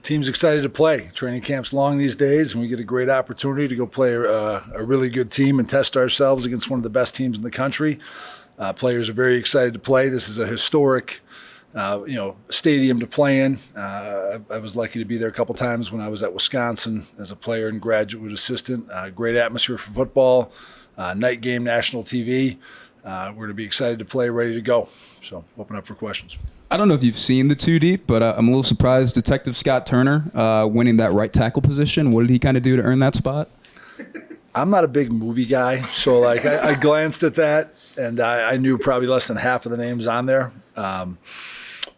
Team's excited to play. Training camp's long these days, and we get a great opportunity to go play a really good team and test ourselves against one of the best teams in the country. Players are very excited to play. This is a historic, stadium to play in. I was lucky to be there a couple times when I was at Wisconsin as a player and graduate assistant. Great atmosphere for football. Night game, national TV. We're going to be excited to play, ready to go. So open up for questions. I don't know if you've seen the Two Deep, but I'm a little surprised Detective Scott Turner winning that right tackle position. What did he kind of do to earn that spot? I'm not a big movie guy, so I glanced at that, and I knew probably less than half of the names on there.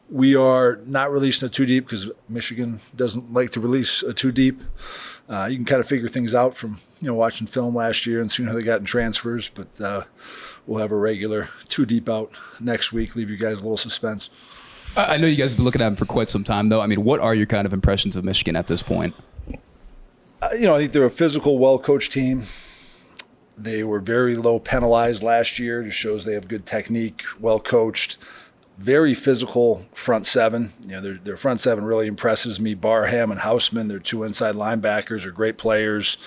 We are not releasing a Two Deep because Michigan doesn't like to release a Two Deep. You can kind of figure things out from watching film last year and seeing how they got in transfers, but we'll have a regular Two Deep out next week. Leave you guys a little suspense. I know you guys have been looking at him for quite some time, though. I mean, what are your kind of impressions of Michigan at this point? I think they're a physical, well-coached team. They were very low penalized last year. Just shows they have good technique, well-coached, very physical front seven. Their front seven really impresses me. Barham and Houseman, their two inside linebackers, are great players.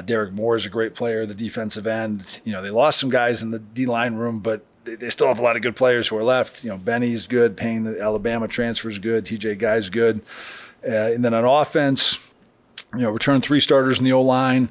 Derek Moore is a great player, the defensive end. They lost some guys in the D-line room, but they still have a lot of good players who are left. Benny's good. Payne, the Alabama transfer, is good. TJ Guy's good. And then on offense, return 3 starters in the O-line.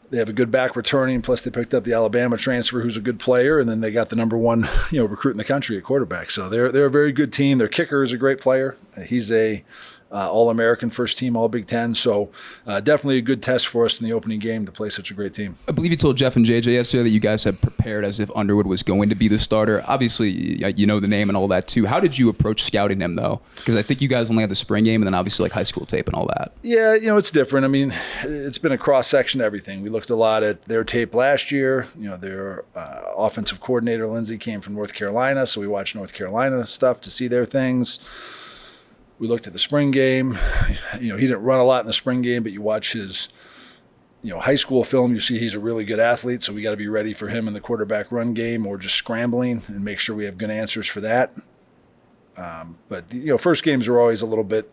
They have a good back returning, plus they picked up the Alabama transfer who's a good player, and then they got the number 1 recruit in the country at quarterback. So they're a very good team. Their kicker is a great player. He's a All-American, first team, All Big Ten. So definitely a good test for us in the opening game to play such a great team. I believe you told Jeff and JJ yesterday that you guys had prepared as if Underwood was going to be the starter. Obviously, you know the name and all that too. How did you approach scouting him, though? Because I think you guys only had the spring game and then obviously high school tape and all that. Yeah, it's different. I mean, it's been a cross-section of everything. We looked a lot at their tape last year. Their offensive coordinator, Lindsey, came from North Carolina, so we watched North Carolina stuff to see their things. We looked at the spring game. He didn't run a lot in the spring game, but you watch his, high school film, you see he's a really good athlete, so we got to be ready for him in the quarterback run game or just scrambling and make sure we have good answers for that. But first games are always a little bit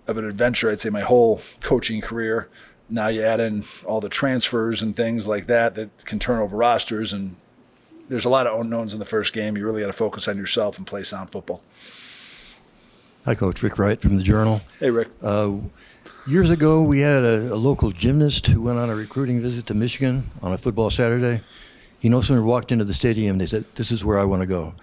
of an adventure, I'd say, my whole coaching career. Now you add in all the transfers and things like that can turn over rosters, and there's a lot of unknowns in the first game. You really got to focus on yourself and play sound football. Hi, Coach. Rick Wright from the Journal. Hey, Rick. Years ago, we had a local gymnast who went on a recruiting visit to Michigan on a football Saturday. He no sooner walked into the stadium, they said, "This is where I want to go."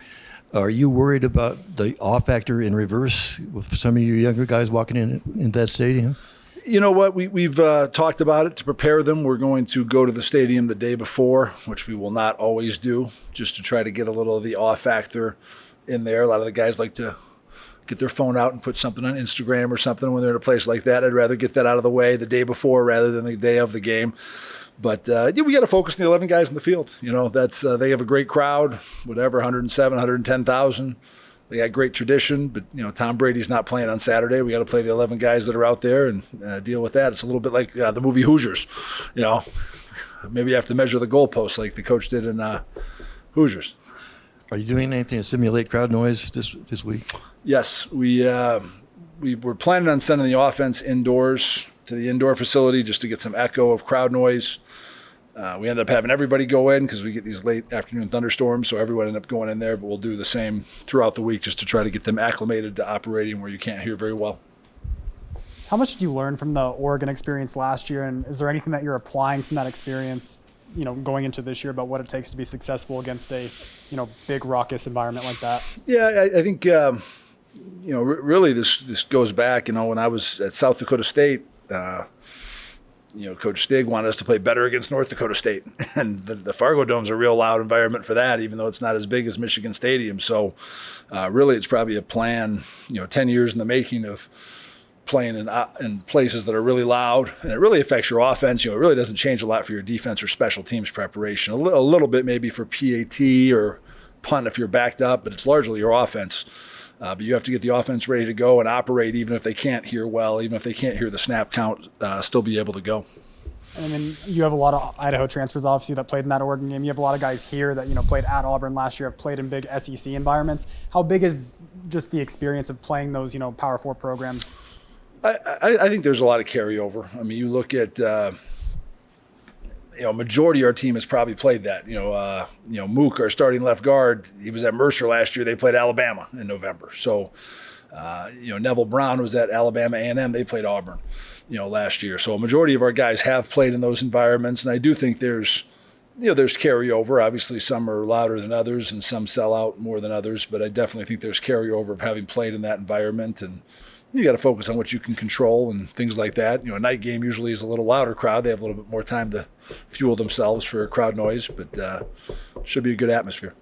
Are you worried about the awe factor in reverse with some of your younger guys walking in that stadium? You know what? We've talked about it to prepare them. We're going to go to the stadium the day before, which we will not always do, just to try to get a little of the awe factor in there. A lot of the guys like to get their phone out and put something on Instagram or something when they're in a place like that. I'd rather get that out of the way the day before rather than the day of the game. But we got to focus on the 11 guys in the field. That's they have a great crowd, whatever, 107, 110,000. They got great tradition, but Tom Brady's not playing on Saturday. We got to play the 11 guys that are out there and deal with that. It's a little bit like the movie Hoosiers. Maybe you have to measure the goalposts like the coach did in Hoosiers. Are you doing anything to simulate crowd noise this week? Yes, we were planning on sending the offense indoors to the indoor facility just to get some echo of crowd noise. We ended up having everybody go in because we get these late afternoon thunderstorms, so everyone ended up going in there, but we'll do the same throughout the week just to try to get them acclimated to operating where you can't hear very well. How much did you learn from the Oregon experience last year, and is there anything that you're applying from that experience going into this year about what it takes to be successful against a big raucous environment like that? Yeah, I think really this goes back. When I was at South Dakota State, Coach Stig wanted us to play better against North Dakota State, and the Fargo Dome's a real loud environment for that, even though it's not as big as Michigan Stadium. So really, it's probably a plan 10 years in the making of playing in places that are really loud, and it really affects your offense. It really doesn't change a lot for your defense or special teams preparation. A little bit maybe for PAT or punt if you're backed up, but it's largely your offense. But you have to get the offense ready to go and operate even if they can't hear well, even if they can't hear the snap count, still be able to go. And then you have a lot of Idaho transfers, obviously, that played in that Oregon game. You have a lot of guys here that played at Auburn last year, have played in big SEC environments. How big is just the experience of playing those Power 4 programs? I think there's a lot of carryover. I mean, you look at majority of our team has probably played that. Mook, our starting left guard, he was at Mercer last year. They played Alabama in November. So, Neville Brown was at Alabama A&M. They played Auburn, last year. So a majority of our guys have played in those environments, and I do think there's carryover. Obviously, some are louder than others, and some sell out more than others. But I definitely think there's carryover of having played in that environment, and you got to focus on what you can control and things like that. A night game usually is a little louder crowd. They have a little bit more time to fuel themselves for crowd noise, but should be a good atmosphere.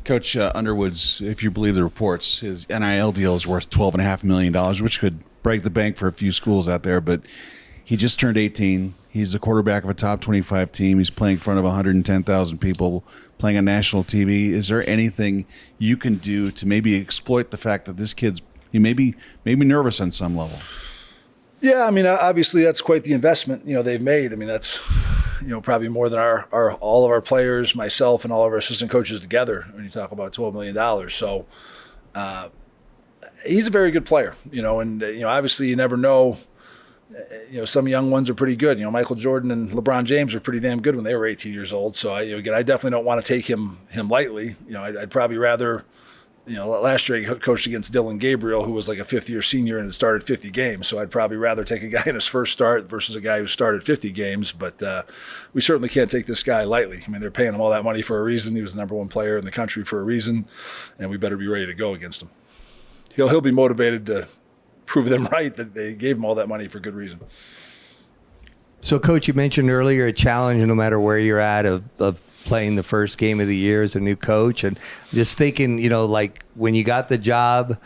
Coach Underwood's, if you believe the reports, his NIL deal is worth $12.5 million, which could break the bank for a few schools out there. But he just turned 18. He's the quarterback of a top 25 team. He's playing in front of 110,000 people, playing on national TV. Is there anything you can do to maybe exploit the fact that this kid's he may be nervous on some level? Yeah, I mean, obviously that's quite the investment, they've made. I mean, that's, probably more than our all of our players, myself, and all of our assistant coaches together when you talk about $12 million. So he's a very good player, and obviously you never know. Some young ones are pretty good. Michael Jordan and LeBron James are pretty damn good when they were 18 years old. So I definitely don't want to take him lightly. I'd probably rather. Last year he coached against Dylan Gabriel, who was like a fifth-year senior and had started 50 games. So I'd probably rather take a guy in his first start versus a guy who started 50 games. But we certainly can't take this guy lightly. I mean, they're paying him all that money for a reason. He was the number one player in the country for a reason, and we better be ready to go against him. He'll be motivated to prove them right that they gave him all that money for good reason. So, Coach, you mentioned earlier a challenge no matter where you're at of playing the first game of the year as a new coach. And just thinking, like when you got the job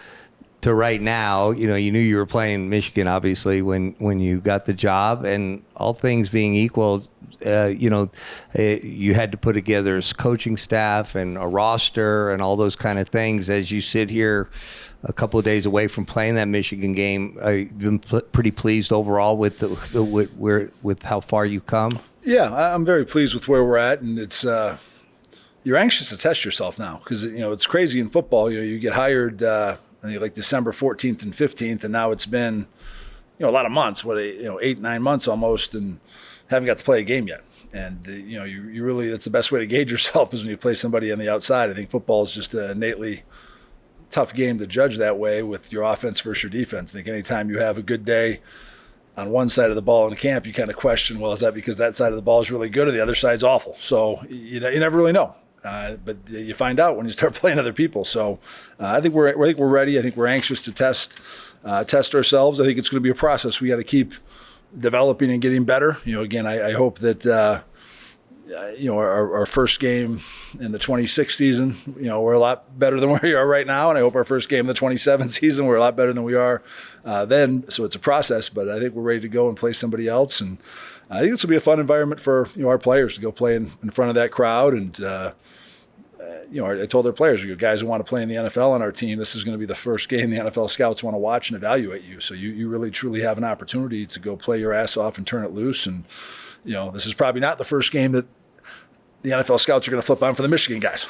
to right now, you knew you were playing Michigan, obviously, when you got the job. And all things being equal, you had to put together a coaching staff and a roster and all those kind of things. As you sit here a couple of days away from playing that Michigan game, you've been pretty pleased overall with with how far you've come? Yeah, I'm very pleased with where we're at, and it's you're anxious to test yourself now because it's crazy in football. You get hired I think like December 14th and 15th, and now it's been a lot of months, 8-9 months almost, and haven't got to play a game yet. And you really, that's the best way to gauge yourself is when you play somebody on the outside. I think football is just an innately tough game to judge that way with your offense versus your defense. I think anytime you have a good day on one side of the ball in camp, you kind of question, well, is that because that side of the ball is really good or the other side's awful? So you never really know. But you find out when you start playing other people. So I think we're ready. I think we're anxious to test ourselves. I think it's going to be a process. We got to keep developing and getting better. Again, I hope that our first game in the 26th season, we're a lot better than where we are right now. And I hope our first game in the 27th season, we're a lot better than we are then. So it's a process, but I think we're ready to go and play somebody else. And I think this will be a fun environment for our players to go play in front of that crowd. And I told our players, guys who want to play in the NFL on our team, this is going to be the first game the NFL scouts want to watch and evaluate you. So you really truly have an opportunity to go play your ass off and turn it loose. And this is probably not the first game that the NFL scouts are going to flip on for the Michigan guys.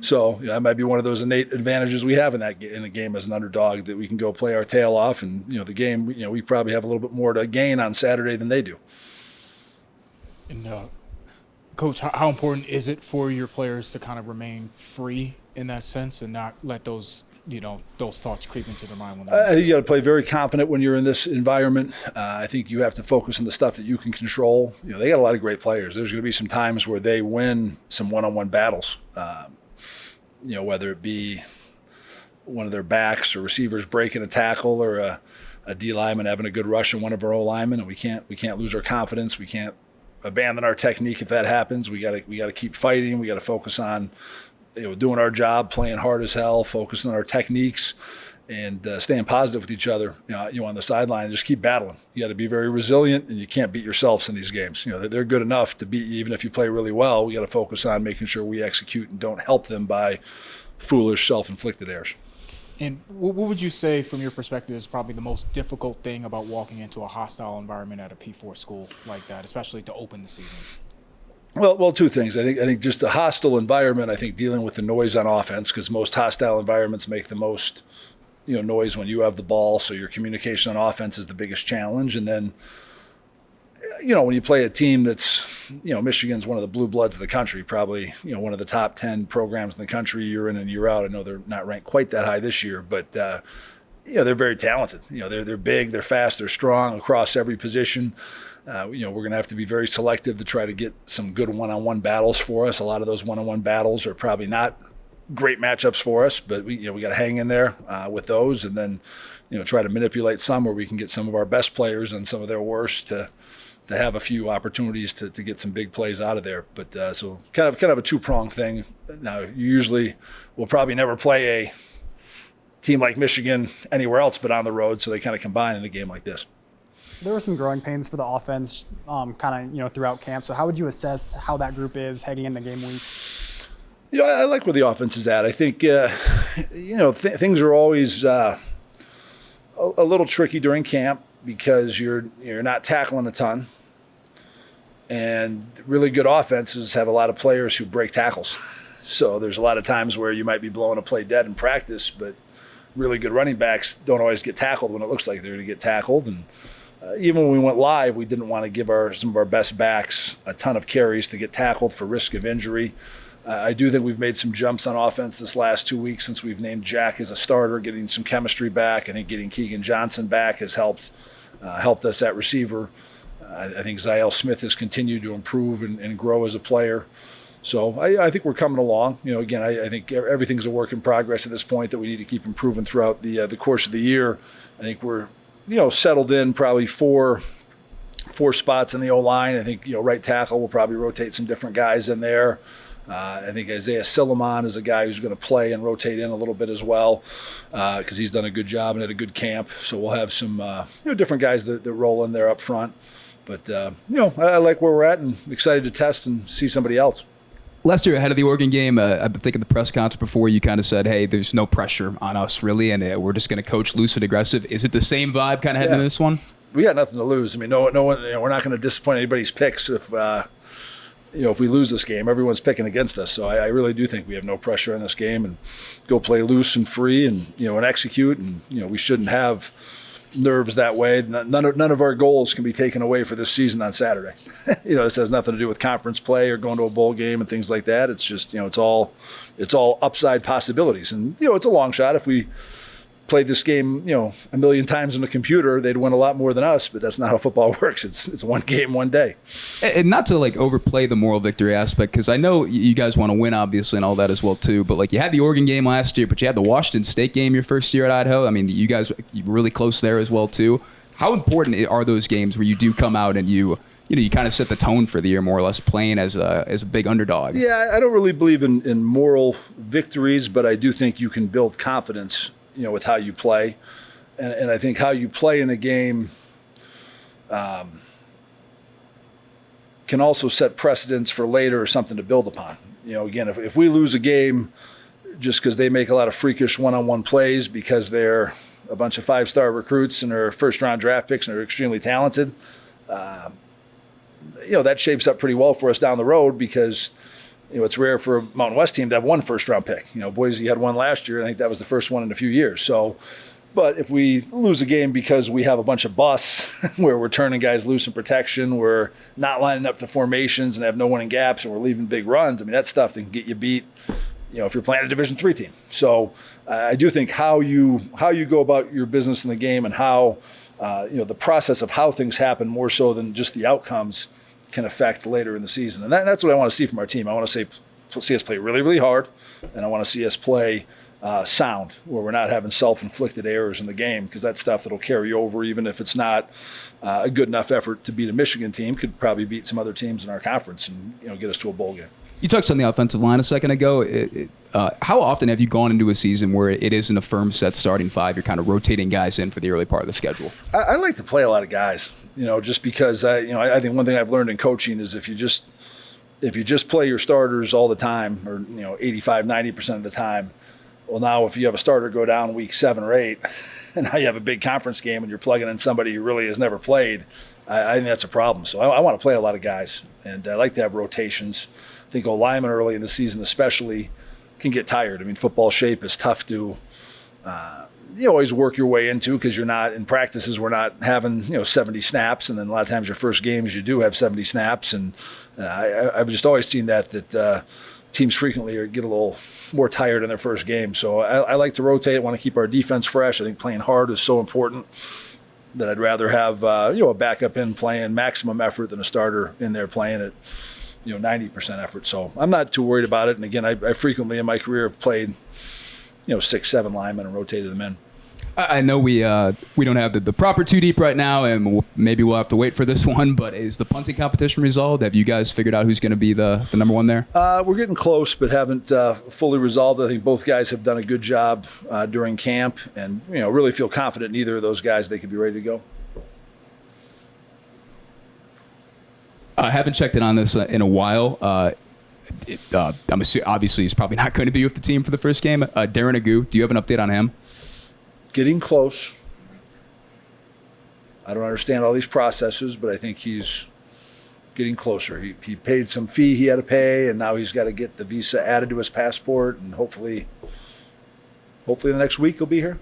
So that might be one of those innate advantages we have in a game as an underdog, that we can go play our tail off. And the game, we probably have a little bit more to gain on Saturday than they do. And Coach, how important is it for your players to kind of remain free in that sense and not let those thoughts creep into their mind? I think you got to play very confident when you're in this environment. I think you have to focus on the stuff that you can control. They got a lot of great players. There's going to be some times where they win some one-on-one battles. Whether it be one of their backs or receivers breaking a tackle, or a D lineman having a good rush on one of our O linemen, and we can't lose our confidence. We can't abandon our technique if that happens. We got to keep fighting. We got to focus on doing our job, playing hard as hell, focusing on our techniques, and staying positive with each other. On the sideline, and just keep battling. You got to be very resilient, and you can't beat yourselves in these games. They're good enough to beat you even if you play really well. We got to focus on making sure we execute and don't help them by foolish, self-inflicted errors. And what would you say, from your perspective, is probably the most difficult thing about walking into a hostile environment at a P4 school like that, especially to open the season? Well, two things. I think just a hostile environment. I think dealing with the noise on offense, because most hostile environments make the most noise when you have the ball. So your communication on offense is the biggest challenge. And then, when you play a team that's, Michigan's one of the blue bloods of the country, probably, one of the top 10 programs in the country year in and year out. I know they're not ranked quite that high this year, but, they're very talented. They're big, they're fast, they're strong across every position. We're going to have to be very selective to try to get some good one-on-one battles for us. A lot of those one-on-one battles are probably not great matchups for us, but we got to hang in there with those, and then try to manipulate some where we can get some of our best players and some of their worst to have a few opportunities to get some big plays out of there. But so kind of a two-pronged thing. Now, you usually will probably never play a team like Michigan anywhere else but on the road, so they kind of combine in a game like this. There were some growing pains for the offense throughout camp. So how would you assess how that group is heading into game week? I like where the offense is at. I think, things are always a little tricky during camp because you're not tackling a ton. And really good offenses have a lot of players who break tackles. So there's a lot of times where you might be blowing a play dead in practice, but really good running backs don't always get tackled when it looks like they're going to get tackled. And even when we went live, we didn't want to give some of our best backs a ton of carries to get tackled for risk of injury. I do think we've made some jumps on offense this last 2 weeks since we've named Jack as a starter, getting some chemistry back. I think getting Keegan Johnson back has helped us at receiver. I think Zael Smith has continued to improve and grow as a player. So I think we're coming along. Again, I think everything's a work in progress at this point that we need to keep improving throughout the course of the year. I think we're settled in probably four spots in the O-line. I think right tackle will probably rotate some different guys in there. I think Isaiah Silliman is a guy who's going to play and rotate in a little bit as well because he's done a good job and had a good camp. So we'll have some different guys that roll in there up front. But, I like where we're at and excited to test and see somebody else. Lester, ahead of the Oregon game, I think in the press conference before you kind of said, hey, there's no pressure on us really, and we're just going to coach loose and aggressive. Is it the same vibe kind of heading into this one? We got nothing to lose. I mean, no one, we're not going to disappoint anybody's picks if we lose this game. Everyone's picking against us. So I really do think we have no pressure in this game and go play loose and free and execute. And, we shouldn't have nerves that way. None of our goals can be taken away for this season on Saturday. This has nothing to do with conference play or going to a bowl game and things like that. It's just, it's all upside possibilities. And, it's a long shot. If we played this game, a million times on the computer, they'd win a lot more than us, but that's not how football works. It's one game, one day. And not to overplay the moral victory aspect, because I know you guys want to win, obviously, and all that as well, too. But you had the Oregon game last year, but you had the Washington State game your first year at Idaho. I mean, you guys were really close there as well, too. How important are those games where you do come out and you kind of set the tone for the year, more or less, playing as a big underdog? Yeah, I don't really believe in moral victories, but I do think you can build confidence with how you play. And I think how you play in a game can also set precedents for later or something to build upon. Again, if we lose a game just because they make a lot of freakish one-on-one plays because they're a bunch of five-star recruits and are first-round draft picks and are extremely talented, that shapes up pretty well for us down the road because it's rare for a Mountain West team to have one first-round pick. Boise had one last year, and I think that was the first one in a few years. So, but if we lose a game because we have a bunch of busts where we're turning guys loose in protection, we're not lining up to formations and have no one in gaps, and we're leaving big runs, I mean, that's stuff that can get you beat, if you're playing a Division III team. So I do think how you go about your business in the game and how, the process of how things happen more so than just the outcomes can affect later in the season. And that's what I want to see from our team. I want to see us play really, really hard, and I want to see us play sound, where we're not having self-inflicted errors in the game, because that's stuff that'll carry over even if it's not a good enough effort to beat a Michigan team. Could probably beat some other teams in our conference and get us to a bowl game. You touched on the offensive line a second ago. How often have you gone into a season where it isn't a firm set starting five? You're kind of rotating guys in for the early part of the schedule. I like to play a lot of guys, just because I think one thing I've learned in coaching is if you just play your starters all the time, or 85, 90% of the time, well, now if you have a starter go down week 7 or 8, and now you have a big conference game and you're plugging in somebody who really has never played, I think that's a problem. So I want to play a lot of guys, and I like to have rotations. I think linemen early in the season especially can get tired. I mean, football shape is tough to you always work your way into, because you're not in practices. We're not having 70 snaps, and then a lot of times your first games you do have 70 snaps, and I've just always seen that teams frequently get a little more tired in their first game. So I like to rotate. Want to keep our defense fresh. I think playing hard is so important that I'd rather have a backup in playing maximum effort than a starter in there playing at 90% effort. So I'm not too worried about it. And again, I frequently in my career have played 6-7 linemen and rotated them in. I know we don't have the proper 2 deep right now, and maybe we'll have to wait for this one, but is the punting competition resolved? Have you guys figured out who's going to be the number one there? We're getting close, but haven't fully resolved. I think both guys have done a good job during camp, and really feel confident in either of those guys. They could be ready to go. I haven't checked in on this in a while. I'm assuming, obviously, he's probably not going to be with the team for the first game. Darren Agu, do you have an update on him? Getting close. I don't understand all these processes, but I think he's getting closer. He paid some fee he had to pay, and now he's got to get the visa added to his passport, and hopefully the next week he'll be here.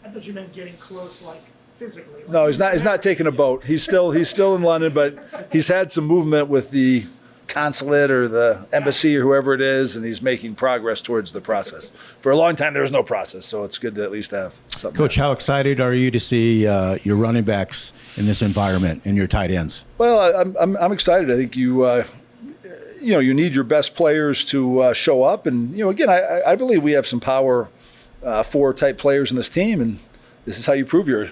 I thought you meant getting close, like physically. No, he's not. He's not taking a boat. He's still in London, but he's had some movement with the consulate or the embassy or whoever it is, and he's making progress towards the process. For a long time, there was no process, so it's good to at least have something. Coach, how excited are you to see your running backs in this environment and your tight ends? Well, I'm excited. I think you need your best players to show up, and again, I believe we have some power 4 type players in this team, and this is how you prove you're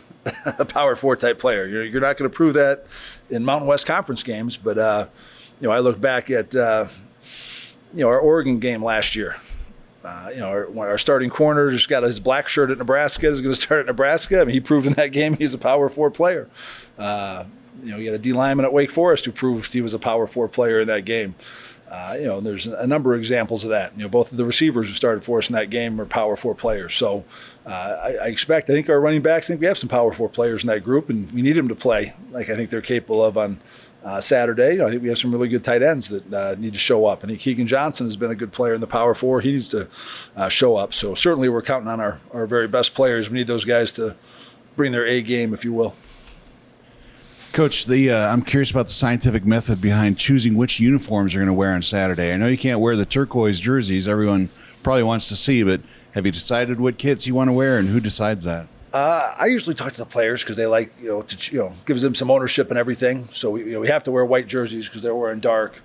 a power 4 type player. You're not going to prove that in Mountain West Conference games, but I look back at our Oregon game last year. Our starting corner just got his black shirt at Nebraska. Is going to start at Nebraska. I mean, he proved in that game he's a power 4 player. You had a D lineman at Wake Forest who proved he was a power 4 player in that game. There's a number of examples of that. Both of the receivers who started for us in that game are power 4 players. So I think our running backs, we have some power 4 players in that group, and we need them to play like I think they're capable of on Saturday. I think we have some really good tight ends that need to show up. I think Keegan Johnson has been a good player in the power 4. He needs to show up. So certainly we're counting on our very best players. We need those guys to bring their A game, if you will. Coach, I'm curious about the scientific method behind choosing which uniforms you're going to wear on Saturday. I know you can't wear the turquoise jerseys everyone probably wants to see, but have you decided what kits you want to wear, and who decides that? I usually talk to the players because they like, gives them some ownership and everything. So we have to wear white jerseys because they're wearing dark.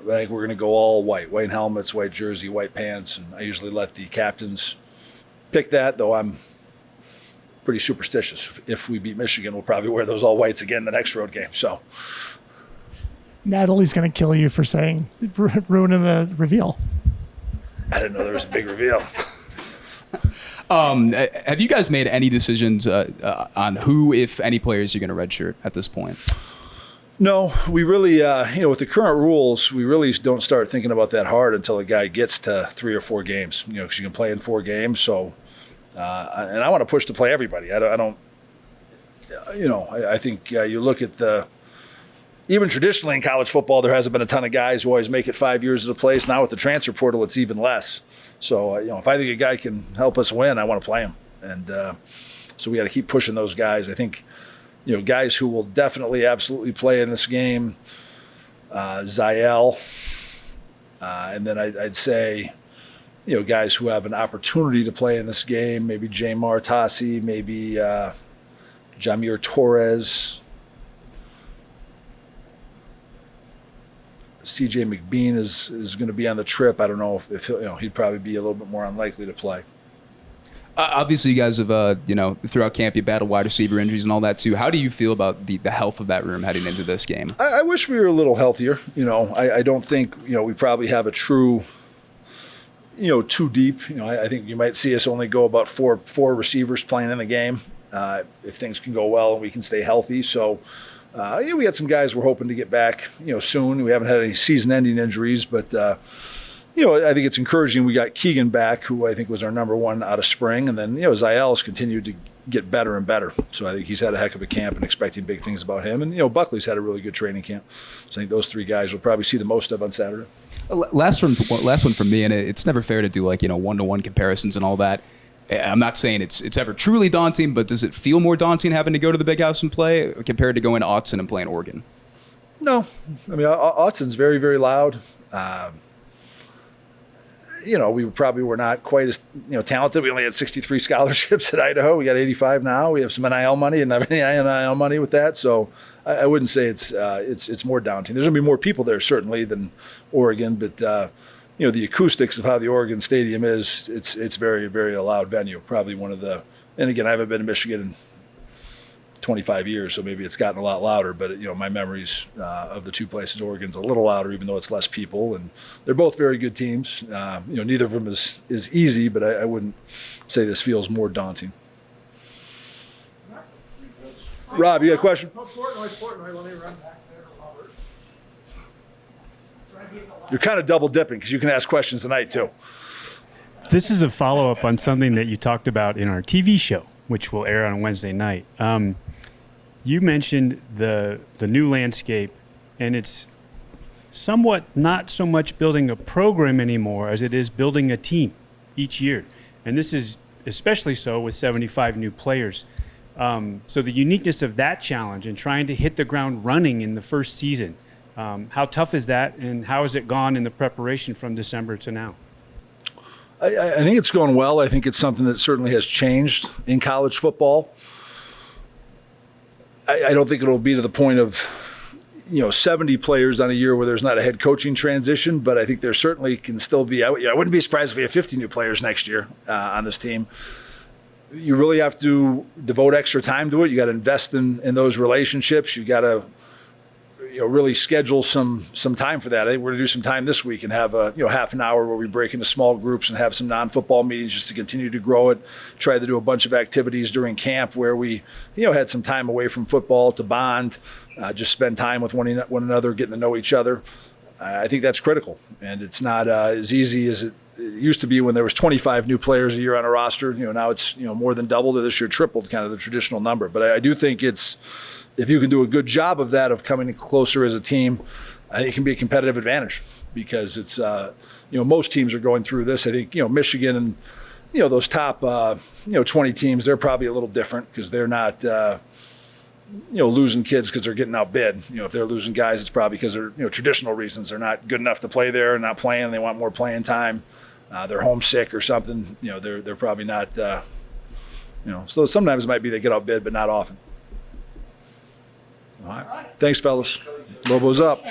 I think we're going to go all white helmets, white jersey, white pants, and I usually let the captains pick that, though I'm pretty superstitious. If we beat Michigan, we'll probably wear those all whites again the next road game. So Natalie's going to kill you for ruining the reveal. I didn't know there was a big reveal. Have you guys made any decisions on who, if any, players you're going to redshirt at this point? No, we really, with the current rules, we really don't start thinking about that hard until a guy gets to 3 or 4 games, because you can play in 4 games. So, and I want to push to play everybody. I think you look at even traditionally in college football, there hasn't been a ton of guys who always make it 5 years at a place. Now with the transfer portal, it's even less. So, if I think a guy can help us win, I want to play him. And so we got to keep pushing those guys. I think, guys who will definitely, absolutely play in this game, Ziel. And then I'd say, guys who have an opportunity to play in this game, maybe Jamar Tassi, maybe Jamir Torres, C.J. McBean is going to be on the trip. I don't know if he'd probably be a little bit more unlikely to play. Obviously, you guys have, throughout camp, you battled wide receiver injuries and all that, too. How do you feel about the health of that room heading into this game? I wish we were a little healthier. I don't think, we probably have a true, too deep. I think you might see us only go about four receivers playing in the game if things can go well and we can stay healthy. So, we got some guys we're hoping to get back, soon. We haven't had any season-ending injuries, but I think it's encouraging. We got Keegan back, who I think was our number 1 out of spring, and then Ziel's continued to get better and better. So I think he's had a heck of a camp and expecting big things about him. And Buckley's had a really good training camp. So I think those 3 guys will probably see the most of on Saturday. Last one from me, and it's never fair to do one-to-one comparisons and all that. I'm not saying it's ever truly daunting, but does it feel more daunting having to go to the big house and play compared to going to Autzen and playing Oregon? No, I mean Autzen's very, very loud. We probably were not quite as talented. We only had 63 scholarships at Idaho. We got 85 now. We have some NIL money and not any NIL money with that. So I wouldn't say it's more daunting. There's going to be more people there certainly than Oregon, but the acoustics of how the Oregon Stadium is, it's very, very loud venue. Probably one of the. And again, I haven't been to Michigan in 25 years, so maybe it's gotten a lot louder. But my memories of the two places, Oregon's a little louder, even though it's less people, and they're both very good teams. Neither of them is easy, but I wouldn't say this feels more daunting. Rob, you got a question? Portnoy, let me run back there, Robert. You're kind of double dipping because you can ask questions tonight too. This is a follow-up on something that you talked about in our TV show, which will air on Wednesday night. You mentioned the new landscape, and it's somewhat not so much building a program anymore as it is building a team each year. And this is especially so with 75 new players. So the uniqueness of that challenge and trying to hit the ground running in the first season, how tough is that, and how has it gone in the preparation from December to now? I think it's going well. I think it's something that certainly has changed in college football. I don't think it'll be to the point of 70 players on a year where there's not a head coaching transition, but I think there certainly can still be. I wouldn't be surprised if we have 50 new players next year on this team. You really have to devote extra time to it. You got to invest in those relationships. You got to really schedule some time for that. I think we're going to do some time this week and have a half an hour where we break into small groups and have some non-football meetings just to continue to grow it. Try to do a bunch of activities during camp where we had some time away from football to bond, just spend time with one another, getting to know each other. I think that's critical, and it's not as easy as it used to be when there was 25 new players a year on a roster. Now it's more than doubled, or this year tripled, kind of the traditional number. But I do think it's, if you can do a good job of that, of coming closer as a team, I think it can be a competitive advantage because it's, most teams are going through this. I think, Michigan and, those top, 20 teams, they're probably a little different because they're not, losing kids because they're getting outbid. If they're losing guys, it's probably because they're, traditional reasons. They're not good enough to play there and not playing, and they want more playing time. They're homesick or something. They're probably not, so sometimes it might be they get outbid, but not often. All right. Thanks, fellas. Lobo's up.